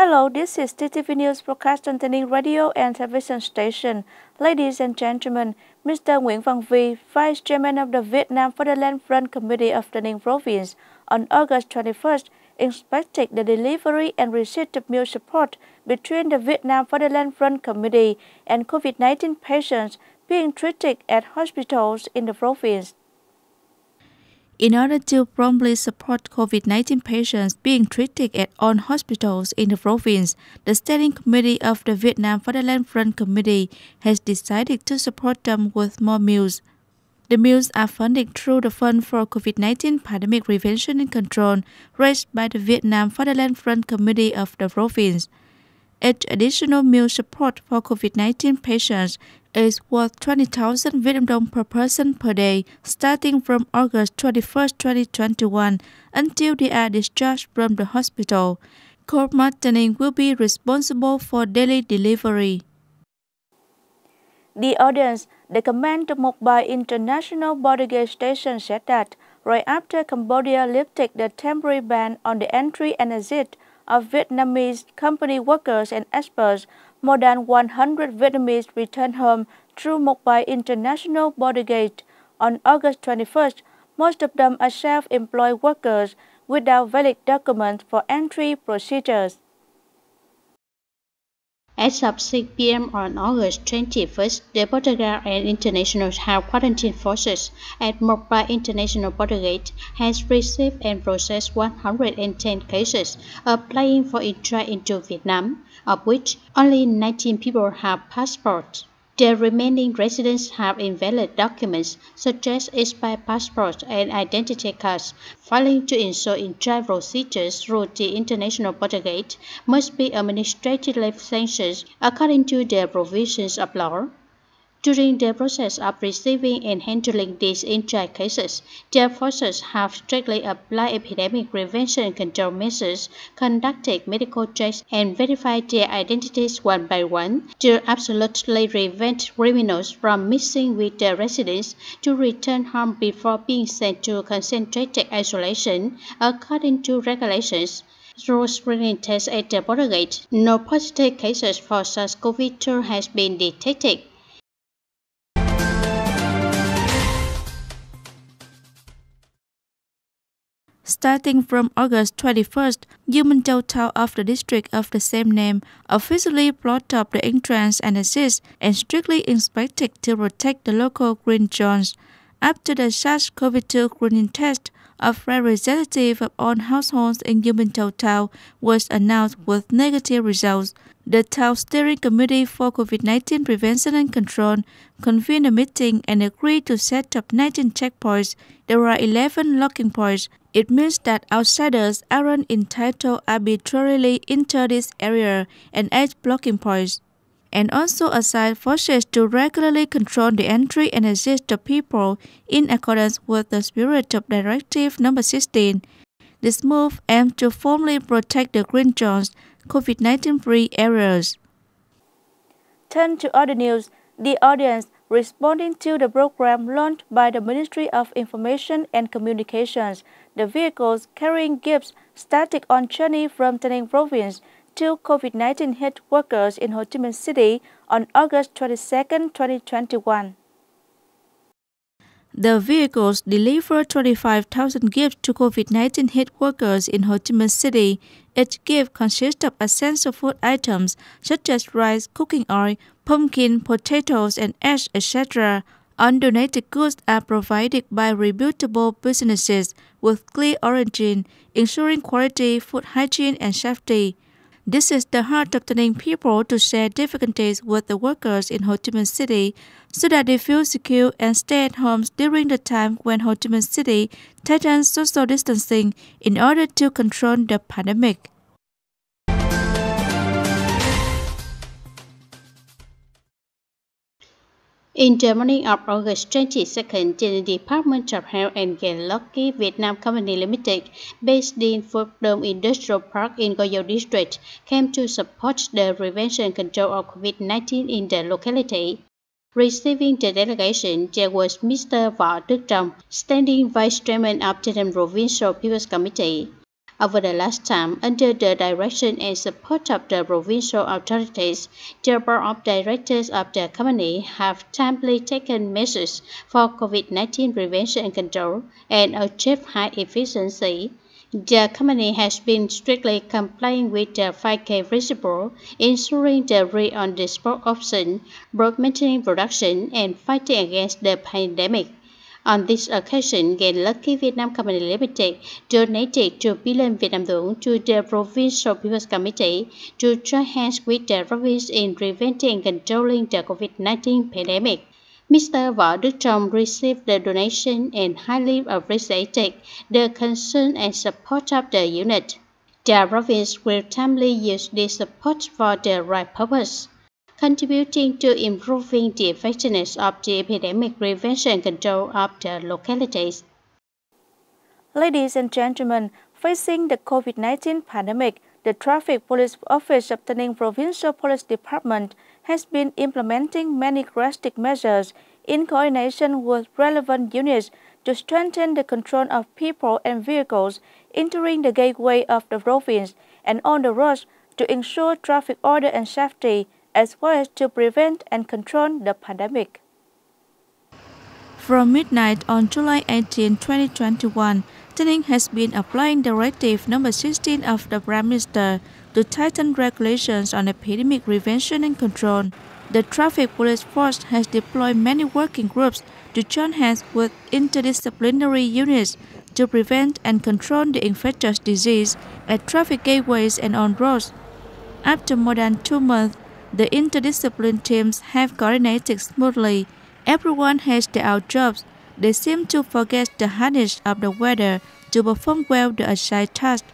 Hello, this is TTV News broadcast on Tay Ninh radio and television station. Ladies and gentlemen, Mr. Nguyễn Văn Vi, Vice Chairman of the Vietnam Fatherland Front Committee of Tay Ninh Province, on August 21st, inspected the delivery and receipt of meal support between the Vietnam Fatherland Front Committee and COVID-19 patients being treated at hospitals in the province. In order to promptly support COVID-19 patients being treated at all hospitals in the province, the Standing Committee of the Vietnam Fatherland Front Committee has decided to support them with more meals. The meals are funded through the Fund for COVID-19 Pandemic Prevention and Control raised by the Vietnam Fatherland Front Committee of the province. Each additional meal support for COVID-19 patients is worth 20,000 Vietnam dong per person per day, starting from August 21st, 2021, until they are discharged from the hospital. Corps Marketing will be responsible for daily delivery. The audience, the command of Mộc Bài International Border Gate Station said that right after Cambodia lifted the temporary ban on the entry and exit of Vietnamese company workers and experts, more than 100 Vietnamese returned home through Mộc Bài International Border Gate. On August 21st, most of them are self-employed workers without valid documents for entry procedures. As of 6 p.m. on August 21st, the Border Guard and International Health Quarantine Forces at Mộc Bài International Border Gate has received and processed 110 cases applying for entry into Vietnam, of which only 19 people have passports. The remaining residents have invalid documents such as expired passports and identity cards. Failing to ensure entry procedures through the International Border Gate must be administratively sanctioned according to the provisions of law. During the process of receiving and handling these entry cases, the forces have strictly applied epidemic prevention and control measures, conducted medical checks, and verified their identities one by one to absolutely prevent criminals from mixing with the residents to return home before being sent to concentrated isolation according to regulations. Through screening tests at the border gate, no positive cases for SARS-CoV-2 has been detected. Starting from August 21st, Minh Chau of the district of the same name officially blocked up the entrance and exit and strictly inspected to protect the local green zones. After the SARS-CoV-2 screening test, a representative of all households in Minh Chau was announced with negative results. The Town Steering Committee for COVID-19 Prevention and Control convened a meeting and agreed to set up 19 checkpoints. There are 11 locking points. It means that outsiders aren't entitled arbitrarily enter this area, and 8 blocking points. And also assign forces to regularly control the entry and exit of people in accordance with the spirit of Directive Number 16. This move aims to formally protect the green zones, COVID-19 free areas. Turn to other news. The audience, responding to the program launched by the Ministry of Information and Communications, the vehicles carrying gifts started on journey from Tay Ninh Province to COVID-19 hit workers in Ho Chi Minh City on August 22, 2021. The vehicles delivered 25,000 gifts to COVID-19 hit workers in Ho Chi Minh City. Each gift consists of essential food items such as rice, cooking oil, pumpkin, potatoes, and eggs, etc. Undonated goods are provided by reputable businesses with clear origin, ensuring quality, food hygiene, and safety. This is the heart of Tay Ninh people to share difficulties with the workers in Ho Chi Minh City so that they feel secure and stay at home during the time when Ho Chi Minh City tightens social distancing in order to control the pandemic. In the morning of August 22nd, the Department of Health and Geology Vietnam Company Limited, based in Phước Dom Industrial Park in Go Dao District, came to support the prevention and control of COVID-19 in the locality. Receiving the delegation, there was Mr. Võ Đức Trong, Standing Vice Chairman of the Provincial People's Committee. Over the last time, under the direction and support of the provincial authorities, the board of directors of the company have timely taken measures for COVID-19 prevention and control and achieved high efficiency. The company has been strictly complying with the 5K principle, ensuring the on-the-spot option, both maintaining production and fighting against the pandemic. On this occasion, Gain Lucky Vietnam Company Limited donated 2 billion Vietnam Duong to the Provincial People's Committee to join hands with the province in preventing and controlling the COVID-19 pandemic. Mr. Võ Đức Trong received the donation and highly appreciated the concern and support of the unit. The province will timely use this support for the right purpose, contributing to improving the effectiveness of the epidemic prevention and control of the localities. Ladies and gentlemen, facing the COVID-19 pandemic, the Traffic Police Office of Tay Ninh Provincial Police Department has been implementing many drastic measures in coordination with relevant units to strengthen the control of people and vehicles entering the gateway of the province and on the roads to ensure traffic order and safety, as well as to prevent and control the pandemic. From midnight on July 18, 2021, Tay Ninh has been applying Directive No. 16 of the Prime Minister to tighten regulations on epidemic prevention and control. The Traffic Police Force has deployed many working groups to join hands with interdisciplinary units to prevent and control the infectious disease at traffic gateways and on roads. After more than 2 months, the interdisciplinary teams have coordinated smoothly. Everyone has their own jobs. They seem to forget the hardness of the weather to perform well the assigned task.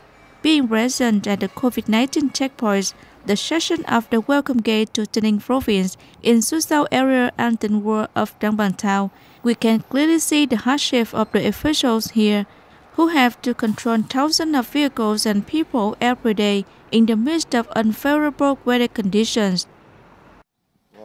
Being present at the COVID-19 checkpoints, the section of the Welcome Gate to Tay Ninh Province in Susau area and the world of Duong Bang Town, we can clearly see the hardship of the officials here, who have to control thousands of vehicles and people every day in the midst of unfavorable weather conditions.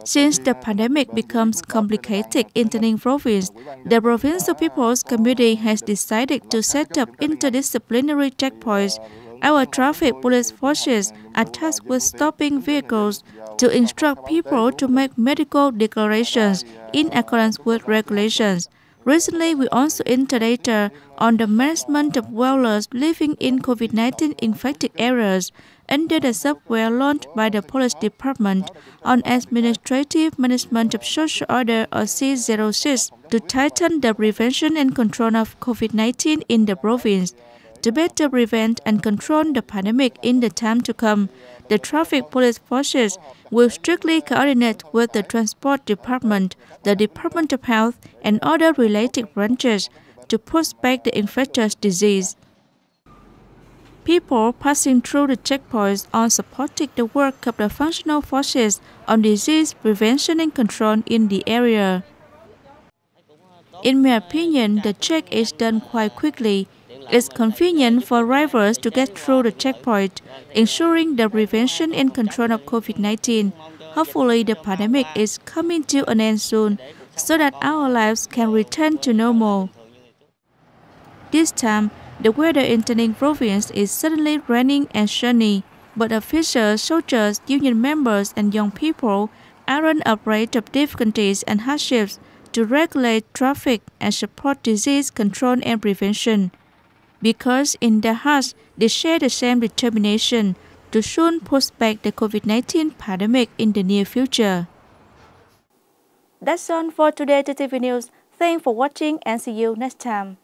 Since the pandemic becomes complicated in Tay Ninh Province, the Provincial People's Committee has decided to set up interdisciplinary checkpoints. Our traffic police forces are tasked with stopping vehicles to instruct people to make medical declarations in accordance with regulations. Recently, we also entered data on the management of dwellers living in COVID-19 infected areas under the software launched by the Police Department on Administrative Management of Social Order or C06 to tighten the prevention and control of COVID-19 in the province. To better prevent and control the pandemic in the time to come, the traffic police forces will strictly coordinate with the Transport Department, the Department of Health, and other related branches to push back the infectious disease. People passing through the checkpoints are supporting the work of the functional forces on disease prevention and control in the area. In my opinion, the check is done quite quickly. It's convenient for drivers to get through the checkpoint, ensuring the prevention and control of COVID-19. Hopefully, the pandemic is coming to an end soon, so that our lives can return to normal. This time, the weather in Tay Ninh Province is suddenly raining and sunny, but officials, soldiers, union members, and young people aren't afraid of difficulties and hardships to regulate traffic and support disease control and prevention, because in their hearts they share the same determination to soon push back the COVID-19 pandemic in the near future. That's all for today, TTV News. Thanks for watching and see you next time.